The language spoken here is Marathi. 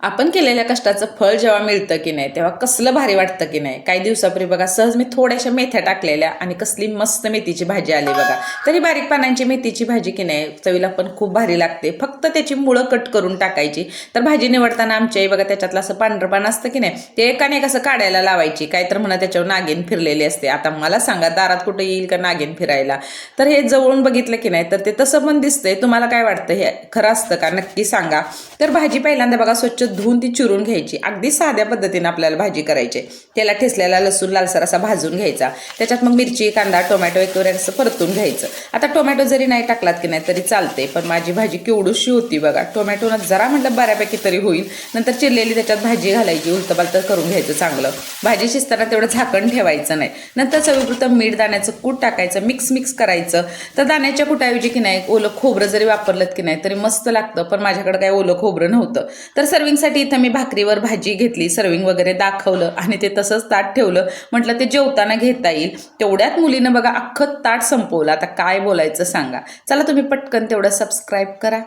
आपण केलेल्या कष्टाचं फळ जेव्हा मिळतं की नाही तेव्हा कसलं भारी वाटतं की नाही. काही दिवसापूर्वी बघा सहज मी थोड्याशा मेथ्या टाकलेल्या आणि कसली मस्त मेथीची भाजी आली बघा. तरी बारीक पानांची मेथीची भाजी की नाही चवीला पण खूप भारी लागते. फक्त त्याची मुळं कट करून टाकायची. तर भाजी निवडताना आमच्याही बघा त्याच्यातलं असं पांढरं पान असतं की नाही ते एकाने कसं काढायला लावायची. काय तर म्हणा त्याच्यावर नागिन फिरलेली असते. आता मला सांगा दारात कुठं येईल का नागिन फिरायला. तर हे जवळून बघितलं की नाही तर ते तसं पण दिसतंय. तुम्हाला काय वाटतं हे खरं असतं का नक्की सांगा. तर भाजी पहिल्यांदा बघा स्वच्छ धुवून ती चिरून घ्यायची. अगदी साध्या पद्धतीने आपल्याला भाजी करायची. त्याला ठेसलेला लसूण लालसर असा भाजून घ्यायचा. त्याच्यात मग मिरची कांदा टोमॅटो वगैरे असं परतून घ्यायचं. आता टोमॅटो जरी नाही टाकलात की नाही तरी चालते, पण माझी भाजी केवढूशी होती बघा. टोमॅटोनं जरा म्हटलं बऱ्यापैकी तरी होईल. नंतर चिरलेली त्याच्यात भाजी घालायची. उलटपालट करून घ्यायचं चांगलं. भाजी शिजताना तेवढं झाकण ठेवायचं नाही. नंतर चवीपुरतं मीठ दाण्याचं कूट टाकायचं. मिक्स करायचं. तर दाण्याच्या कुटाऐवजी की नाही ओलं खोबरं जरी वापरलं की नाही तरी मस्त लागतं. पण माझ्याकडे काही ओलं खोबरं नव्हतं. तर सर्विंगसाठी इथं मी भाकरीवर भाजी घेतली. सर्विंग वगैरे दाखवलं आणि ते तसंच ताट ठेवलं. म्हटलं ते जेवताना घेता येईल. तेवढ्यात मुलीनं बघा अख्खं ताट संपवलं. आता काय बोलायचं सांगा. चला तुम्ही पटकन तेवढं सबस्क्राईब करा.